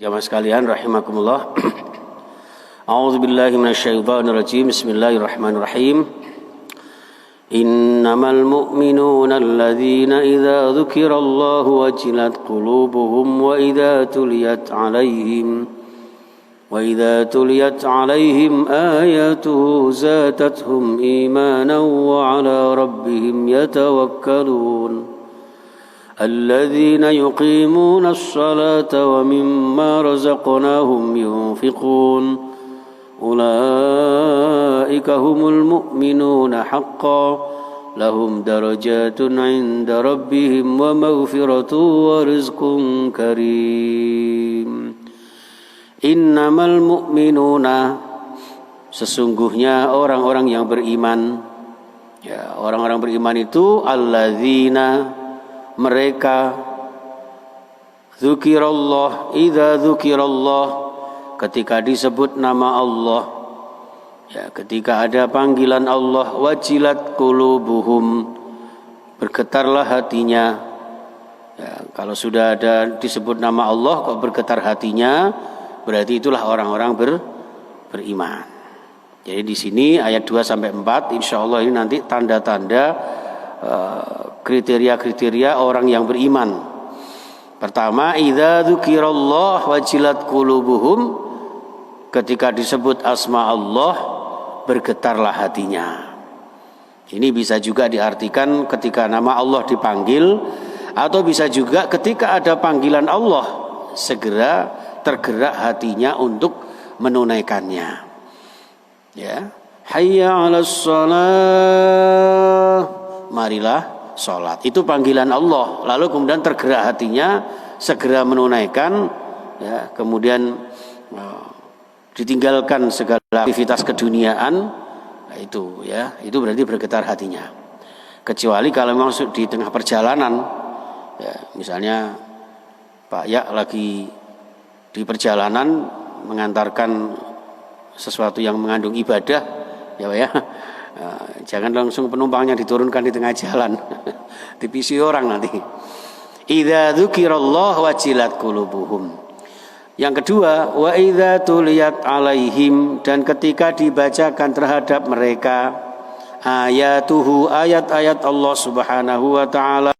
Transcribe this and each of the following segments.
Jamaah sekalian rahimakumullah. A'udzubillahi minasyaitonirrajim. Bismillahirrahmanirrahim. Innamal mu'minuna alladzina idza dzukirallahu wajilat qulubuhum wa idza tuliyat 'alaihim ayatuhu zadatuhum imanan wa 'ala rabbihim yatawakkalun. الذين يقيمون الصلاة ومما رزقناهم ينفقون أولئك هم المؤمنون حقا لهم درجات عند ربهم ومغفرة ورزق كريم. Innamal mu'minuna, sesungguhnya orang-orang yang beriman, ya, orang-orang beriman itu alladzina, mereka, dzukirallah, idza dzukirallah, ketika disebut nama Allah, ya, ketika ada panggilan Allah, wajilat qulubuhum, bergetarlah hatinya. Ya, kalau sudah ada disebut nama Allah kok bergetar hatinya, berarti itulah orang-orang beriman. Jadi di sini ayat 2 sampai 4 insyaallah ini nanti tanda-tanda kriteria-kriteria orang yang beriman. Pertama, idza dzukirallah wajilat qulubuhum, ketika disebut asma Allah bergetarlah hatinya. Ini bisa juga diartikan ketika nama Allah dipanggil, atau bisa juga ketika ada panggilan Allah segera tergerak hatinya untuk menunaikannya. Ya, hayya 'alas shalah, marilah sholat. Itu panggilan Allah. Lalu kemudian tergerak hatinya segera menunaikan, ya, kemudian ditinggalkan segala aktivitas keduniaan. Itu, ya, itu berarti bergetar hatinya. Kecuali kalau memang di tengah perjalanan, ya, misalnya Pak Ya lagi di perjalanan mengantarkan sesuatu yang mengandung ibadah, ya Pak ya. Jangan langsung penumpangnya diturunkan di tengah jalan. Dipisi orang nanti. Idza dzukirallah wajilat qulubuhum. Yang kedua, wa idza tuliyat 'alaihim, dan ketika dibacakan terhadap mereka ayatuhu, ayat-ayat Allah Subhanahu wa taala,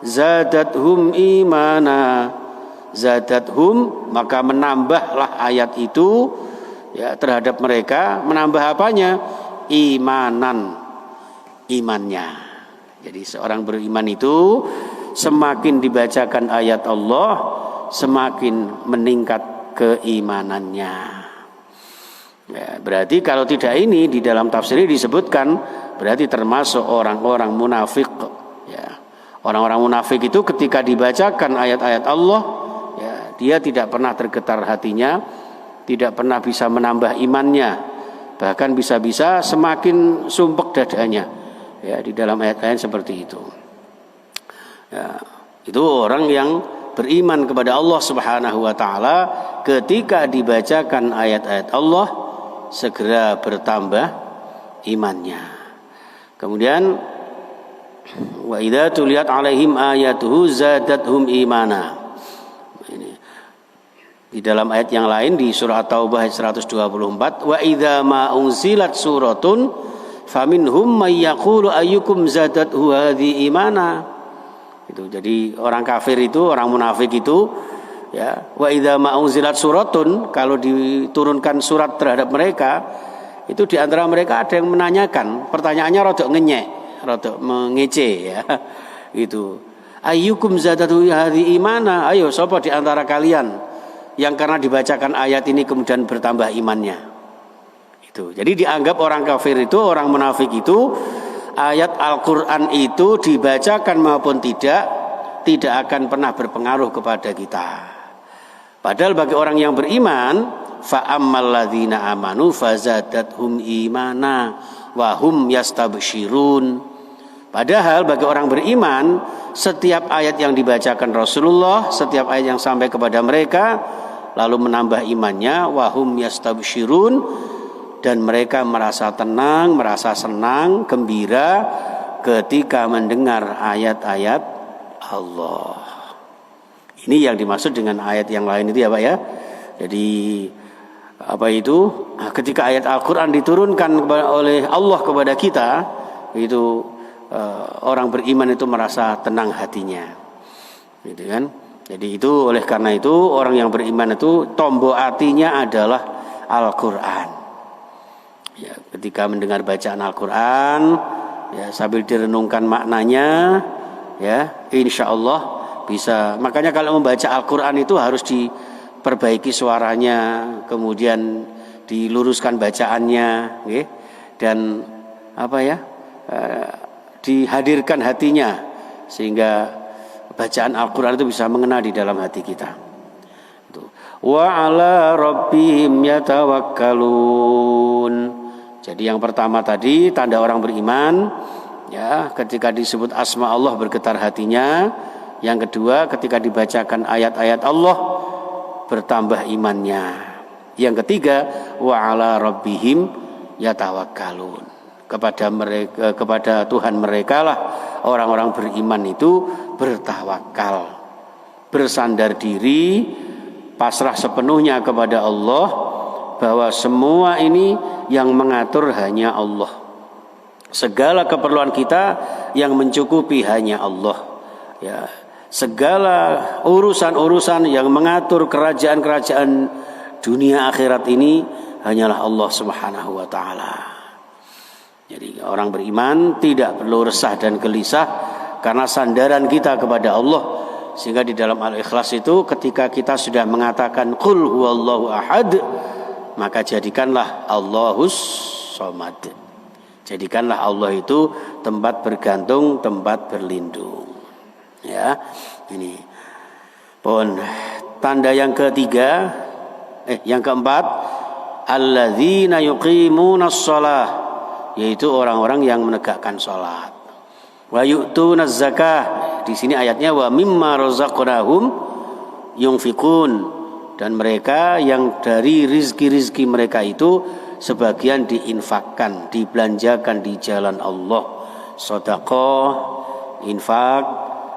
zadathum imana, zadathum, maka menambahlah ayat itu, ya, terhadap mereka. Menambah apanya? Imanan, imannya. Jadi seorang beriman itu semakin dibacakan ayat Allah, semakin meningkat keimanannya. Ya, berarti kalau tidak ini di dalam tafsir ini disebutkan berarti termasuk orang-orang munafik. Ya, orang-orang munafik itu ketika dibacakan ayat-ayat Allah, ya, dia tidak pernah tergetar hatinya, tidak pernah bisa menambah imannya. Bahkan bisa-bisa semakin sumpek dadanya, ya, di dalam ayat-ayat seperti itu. Ya, itu orang yang beriman kepada Allah Subhanahu wa taala, ketika dibacakan ayat-ayat Allah segera bertambah imannya. Kemudian wa idza tuliyat 'alaihim ayatuhu zadatuhum imana. Di dalam ayat yang lain di surah At-Taubah ayat 124, wa idza ma unzilat suratun faminhum may yaqulu ayyukum zadathu hadhi imana. Itu jadi orang kafir itu, orang munafik itu, ya, wa idza ma unzilat suratun, kalau diturunkan surat terhadap mereka, itu di antara mereka ada yang menanyakan, pertanyaannya rodok ngenyek, rodok mengece, ya. Itu ayyukum zadathu hadhi imana, ayo sapa di antara kalian yang karena dibacakan ayat ini kemudian bertambah imannya. Itu. Jadi dianggap orang kafir itu, orang munafik itu, ayat Al-Qur'an itu dibacakan maupun tidak akan pernah berpengaruh kepada kita. Padahal bagi orang yang beriman, fa ammal ladzina amanu fazadathum imana wa hum yastabsyirun. Padahal bagi orang beriman, setiap ayat yang dibacakan Rasulullah, setiap ayat yang sampai kepada mereka lalu menambah imannya, wahum yastabsyirun, dan mereka merasa tenang, merasa senang, gembira ketika mendengar ayat-ayat Allah. Ini yang dimaksud dengan ayat yang lain itu ya Pak ya. Jadi apa itu? Ketika ayat Al-Quran diturunkan oleh Allah kepada kita, itu orang beriman itu merasa tenang hatinya, gitu kan? Jadi itu oleh karena itu orang yang beriman itu tombol hatinya adalah Al-Quran. Ya, ketika mendengar bacaan Al-Quran, ya sambil direnungkan maknanya, ya insya Allah bisa. Makanya kalau membaca Al-Quran itu harus diperbaiki suaranya, kemudian diluruskan bacaannya, ya, dan apa ya, dihadirkan hatinya sehingga bacaan Al-Quran itu bisa mengena di dalam hati kita. Wa ala rabbihim yatawakkalun. Jadi yang pertama tadi tanda orang beriman, ya ketika disebut asma Allah bergetar hatinya. Yang kedua ketika dibacakan ayat-ayat Allah bertambah imannya. Yang ketiga wa ala rabbihim yatawakkalun. Kepada Tuhan mereka lah orang-orang beriman itu bertawakal, bersandar diri, pasrah sepenuhnya kepada Allah, bahwa semua ini yang mengatur hanya Allah. Segala keperluan kita yang mencukupi hanya Allah. Ya, segala urusan-urusan yang mengatur kerajaan-kerajaan dunia akhirat ini hanyalah Allah Subhanahu wa taala. Jadi orang beriman tidak perlu resah dan gelisah karena sandaran kita kepada Allah. Sehingga di dalam Al-Ikhlas itu ketika kita sudah mengatakan qul huwallahu ahad, maka jadikanlah Allahus somad. Jadikanlah Allah itu tempat bergantung, tempat berlindung. Ya, ini. Pun tanda yang ketiga, yang keempat, alladzina yuqimunas shalah, yaitu orang-orang yang menegakkan salat. Wa yu'tunaz zakah, di sini ayatnya wa mimma razaqnahum yunfiqun, dan mereka yang dari rizki-rizki mereka itu sebagian diinfakkan, dibelanjakan di jalan Allah, sedekah, infak,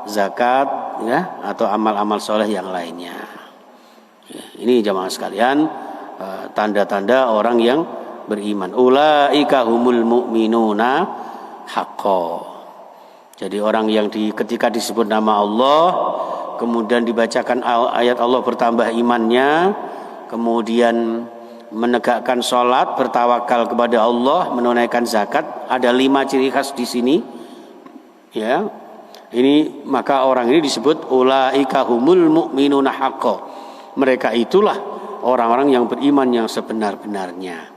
zakat, ya, atau amal-amal soleh yang lainnya. Ya, ini jamaah sekalian, tanda-tanda orang yang beriman. Ulaika humul mu'minuna haqqo. Jadi orang yang ketika disebut nama Allah, kemudian dibacakan ayat Allah bertambah imannya, kemudian menegakkan sholat, bertawakal kepada Allah, menunaikan zakat. Ada 5 ciri khas di sini. Ya, ini maka orang ini disebut ulaika humul mu'minuna haqqo. Mereka itulah orang-orang yang beriman yang sebenar-benarnya.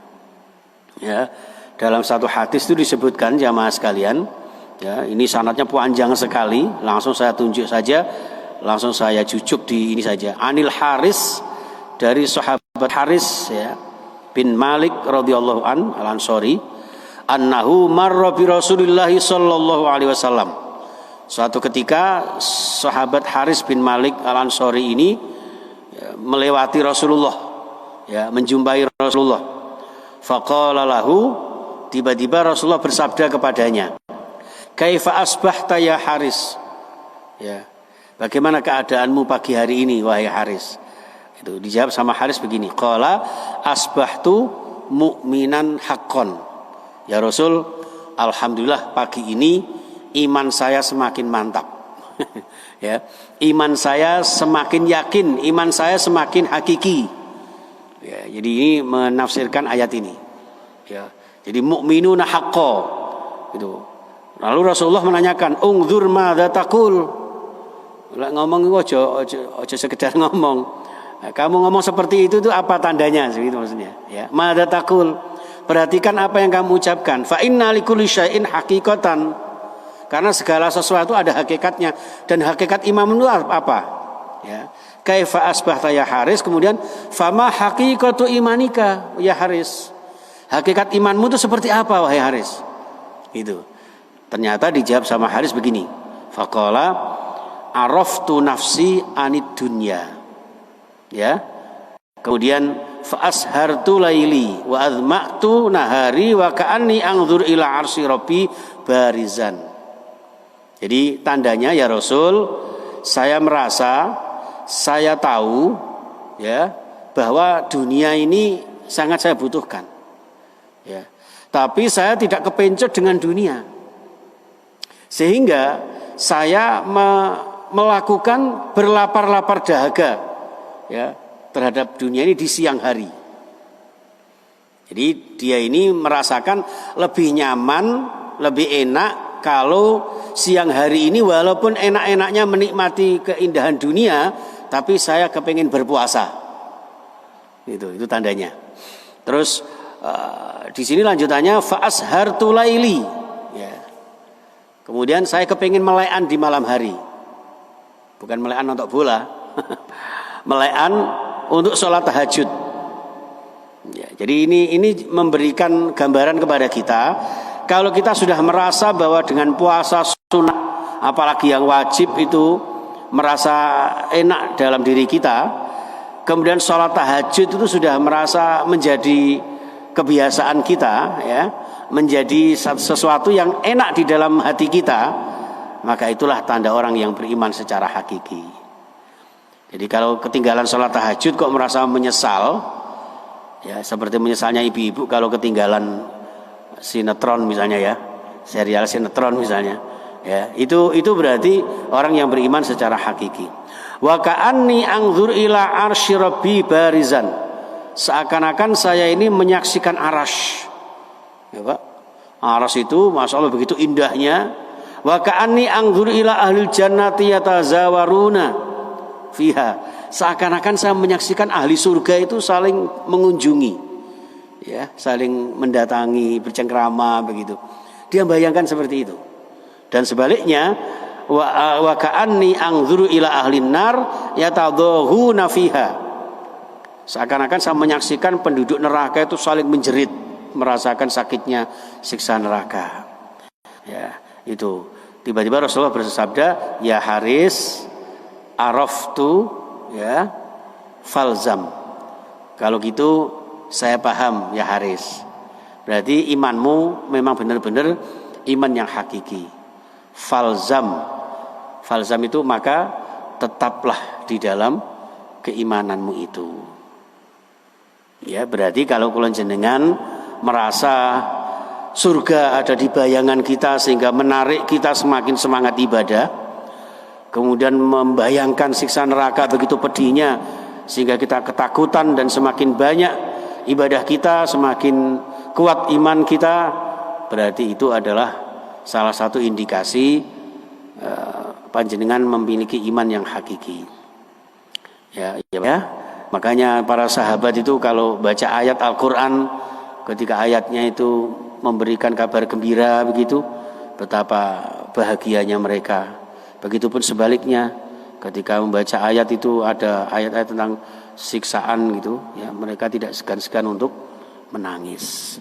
Ya, dalam satu hadis itu disebutkan jamaah sekalian. Ya, ini sanadnya panjang sekali. Langsung saya tunjuk saja, langsung saya jujuk di ini saja. Anil Haris, dari sahabat Haris, ya, bin Malik radhiyallahu al-Ansori, annahu marra bi Rasulillah sallallahu alaihi wasallam. Suatu ketika sahabat Haris bin Malik al-Ansori ini, ya, melewati Rasulullah, ya, menjumpai Rasulullah. Faqala lahu, tiba-tiba Rasulullah bersabda kepadanya, kaifa asbahta ya Haris? Ya, bagaimana keadaanmu pagi hari ini wahai Haris? Itu dijawab sama Haris begini, qala asbahtu mu'minan haqqan. Ya Rasul, alhamdulillah pagi ini iman saya semakin mantap. Ya, iman saya semakin yakin, iman saya semakin hakiki. Ya, jadi ini menafsirkan ayat ini. Ya, jadi mu'minuna haqqo. Itu. Lalu Rasulullah menanyakan, ungdzur madza taqul. Ngomong aja sekedar ngomong. Nah, kamu ngomong seperti itu apa tandanya? Segitu maksudnya. Ya, madza taqul. Perhatikan apa yang kamu ucapkan. Fa inna likulli syai'in haqiqatan. Karena segala sesuatu ada hakikatnya, dan hakikat iman itu apa? Ya. Kaifa asbahta ya Haris, kemudian fama haqiqatu imanika ya Haris. Hakikat imanmu itu seperti apa wahai Haris? Itu. Ternyata dijawab sama Haris begini. Faqala araftu nafsi anid dunya. Ya. Kemudian fa ashartu laili wa azma'tu nahari wa ka'anni anzur ila arsy rabbi barizan. Jadi tandanya ya Rasul, saya merasa saya tahu ya bahwa dunia ini sangat saya butuhkan. Ya. Tapi saya tidak kepencet dengan dunia. Sehingga saya melakukan berlapar-lapar dahaga ya terhadap dunia ini di siang hari. Jadi dia ini merasakan lebih nyaman, lebih enak kalau siang hari ini walaupun enak-enaknya menikmati keindahan dunia, tapi saya kepengen berpuasa. Itu tandanya. Terus di sini lanjutannya fa'ashartu laili. Ya. Kemudian saya kepengen melekan di malam hari. Bukan melekan untuk bola. Melekan untuk sholat tahajud. Ya, jadi ini memberikan gambaran kepada kita. Kalau kita sudah merasa bahwa dengan puasa sunat, apalagi yang wajib itu merasa enak dalam diri kita, kemudian sholat tahajud itu sudah merasa menjadi kebiasaan kita, ya, menjadi sesuatu yang enak di dalam hati kita, maka itulah tanda orang yang beriman secara hakiki. Jadi kalau ketinggalan sholat tahajud kok merasa menyesal, ya seperti menyesalnya ibu-ibu kalau ketinggalan sinetron misalnya ya, serial sinetron misalnya, ya itu berarti orang yang beriman secara hakiki. Wa ka'anni anzur ila arsy rabbi barizan, seakan-akan saya ini menyaksikan arasy, ya Pak. Arasy itu masya Allah begitu indahnya. Wa ka'anni anzur ila ahlil jannati yatazawaruna fiha, seakan-akan saya menyaksikan ahli surga itu saling mengunjungi. Ya, saling mendatangi, bercengkrama begitu. Dia bayangkan seperti itu. Dan sebaliknya, wa ka'anni anzuru ila ahlin nar yatadhahuna fiha. Seakan-akan saya menyaksikan penduduk neraka itu saling menjerit, merasakan sakitnya siksa neraka. Ya, itu. Tiba-tiba Rasulullah bersabda, "Ya Haris, araftu ya falzam." Kalau gitu saya paham ya Haris. Berarti imanmu memang benar-benar iman yang hakiki. Falzam itu maka tetaplah di dalam keimananmu itu. Ya, berarti kalau kula jenengan merasa surga ada di bayangan kita sehingga menarik kita semakin semangat ibadah, kemudian membayangkan siksa neraka begitu pedihnya sehingga kita ketakutan dan semakin banyak ibadah kita, semakin kuat iman kita, berarti itu adalah salah satu indikasi panjenengan memiliki iman yang hakiki. Ya. Makanya para sahabat itu kalau baca ayat Al-Quran, ketika ayatnya itu memberikan kabar gembira begitu, betapa bahagianya mereka. Begitupun sebaliknya, ketika membaca ayat itu ada ayat-ayat tentang siksaan gitu, ya mereka tidak segan-segan untuk menangis.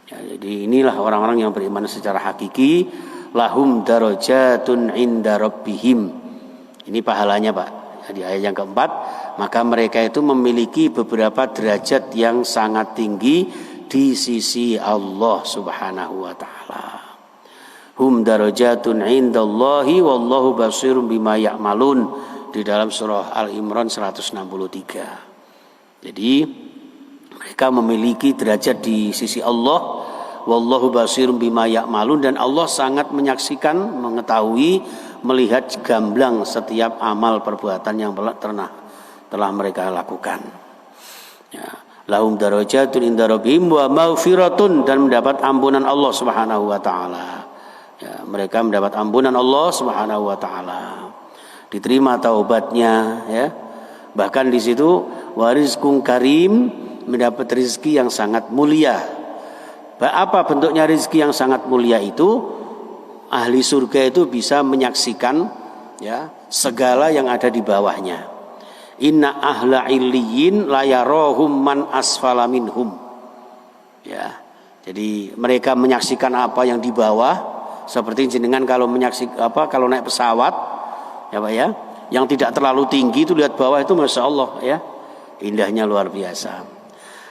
Ya, jadi inilah orang-orang yang beriman secara hakiki, lahum darajatun inda rabbihim. Ini pahalanya Pak. Di ayat yang keempat, maka mereka itu memiliki beberapa derajat yang sangat tinggi di sisi Allah Subhanahu wa taala. Hum darajatun indallahi wallahu basirum bima ya'malun, di dalam surah Al-Imran 163. Jadi mereka memiliki derajat di sisi Allah, wallahu basirum bima ya'malun, dan Allah sangat menyaksikan, mengetahui, melihat gamblang setiap amal perbuatan yang telah mereka lakukan. Ya, lahum darajatun inda rabbihim wa maghfiratun, dan mendapat ampunan Allah Subhanahu wa taala. Ya, mereka mendapat ampunan Allah Subhanahu wa taala. Diterima taubatnya, ya. Bahkan di situ warizqun karim, mendapat rezeki yang sangat mulia. Apa bentuknya rezeki yang sangat mulia itu? Ahli surga itu bisa menyaksikan, ya, segala yang ada di bawahnya. Inna ahla illiyin la yarahum man asfala minhum. Ya. Jadi mereka menyaksikan apa yang di bawah, seperti jenengan kalau kalau naik pesawat, ya Pak ya, yang tidak terlalu tinggi itu lihat bawah itu masya Allah ya, indahnya luar biasa.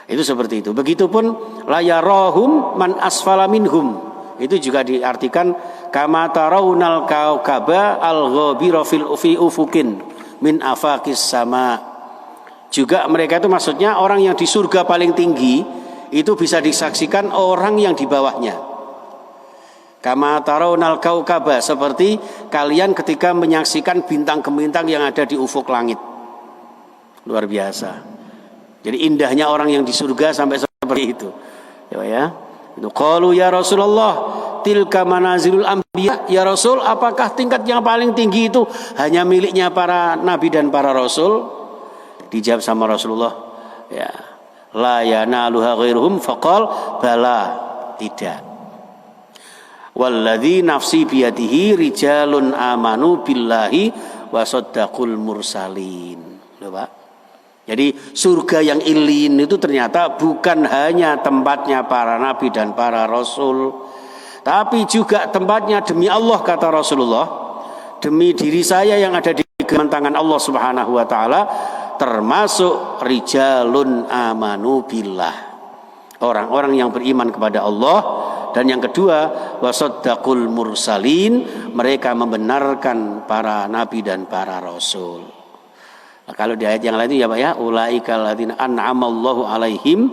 Itu seperti itu. Begitupun la yarahum man asfala minhum, itu juga diartikan kama tarawnal kaukaba al-ghabira fi ufukin, min afaqis sama. Juga mereka itu maksudnya orang yang di surga paling tinggi itu bisa disaksikan orang yang di bawahnya. Kama tarawnal kaukaba, seperti kalian ketika menyaksikan bintang-bintang yang ada di ufuk langit. Luar biasa. Jadi indahnya orang yang di surga sampai seperti itu. Ya. Itu qalu ya Rasulullah tilka manazilul anbiya. Ya Rasul, apakah tingkat yang paling tinggi itu hanya miliknya para nabi dan para rasul? Dijawab sama Rasulullah, ya, la yanaluha ghairuhum, faqal bala, tidak. Walladzi nafsi biyadihi rijalun amanu billahi wa saddaqul mursalin. Loh, Pak. Jadi surga yang ilin itu ternyata bukan hanya tempatnya para nabi dan para rasul, tapi juga tempatnya demi Allah, kata Rasulullah, demi diri saya yang ada di tangan Allah Subhanahu wa taala, termasuk rijalun amanu billah, orang-orang yang beriman kepada Allah. Dan yang kedua, wasaddaqul mursalin, mereka membenarkan para nabi dan para rasul. Nah, kalau di ayat yang lain itu ya Pak ya, ulaika alladzina an'amallahu alaihim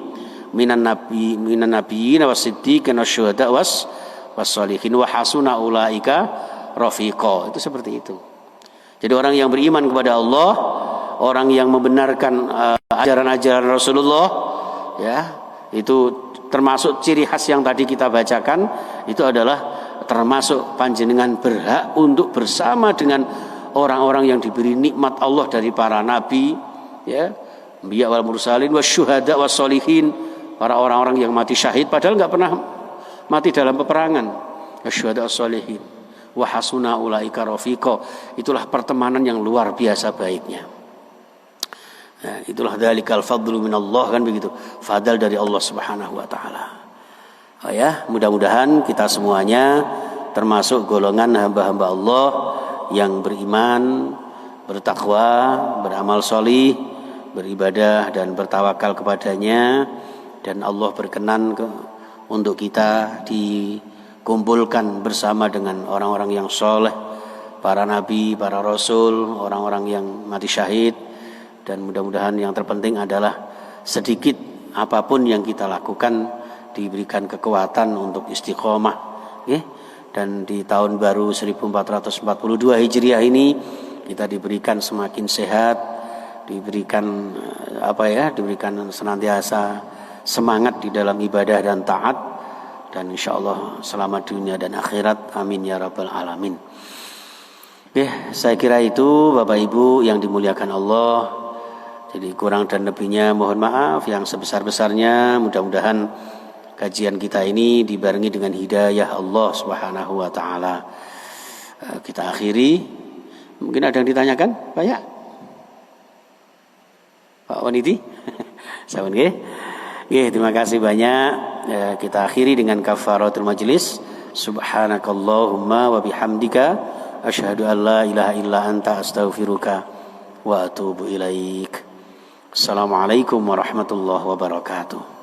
minan nabiyyin wasiddiqin wasyuhada wassalihin wa hasuna ulaika rafiqa. Itu seperti itu. Jadi orang yang beriman kepada Allah, orang yang membenarkan ajaran-ajaran Rasulullah, ya, itu termasuk ciri khas yang tadi kita bacakan, itu adalah termasuk panjenengan berhak untuk bersama dengan orang-orang yang diberi nikmat Allah dari para nabi, ya, anbiya wal mursalin wasyuhada wassalihin, para orang-orang yang mati syahid padahal enggak pernah mati dalam peperangan, wasyuhada wassalihin wa hasuna ulaika rafiqa. Itulah pertemanan yang luar biasa baiknya. Nah, itulah dzalikal fadlu minallah, kan begitu, fadl dari Allah Subhanahu wa taala. Oh ya, mudah-mudahan kita semuanya termasuk golongan hamba-hamba Allah yang beriman, bertakwa, beramal sholih, beribadah dan bertawakal kepadanya, dan Allah berkenan untuk kita dikumpulkan bersama dengan orang-orang yang soleh, para nabi, para rasul, orang-orang yang mati syahid. Dan mudah-mudahan yang terpenting adalah sedikit apapun yang kita lakukan diberikan kekuatan untuk istiqomah, ya. Dan di tahun baru 1442 Hijriah ini kita diberikan semakin sehat, diberikan diberikan senantiasa semangat di dalam ibadah dan taat, dan insyaallah selamat dunia dan akhirat, amin ya rabbal alamin. Saya kira itu Bapak Ibu yang dimuliakan Allah. Jadi kurang dan lebihnya mohon maaf yang sebesar-besarnya. Mudah-mudahan kajian kita ini dibarengi dengan hidayah Allah Subhanahu wa taala. Kita akhiri. Mungkin ada yang ditanyakan, Pak ya? Pak Waniti? Sawan nggih. Nggih, terima kasih banyak. Kita akhiri dengan kafaratul majlis. Subhanakallahumma wa bihamdika asyhadu an la ilaha illa anta astaghfiruka wa atubu ilaik. Assalamualaikum warahmatullahi wabarakatuh.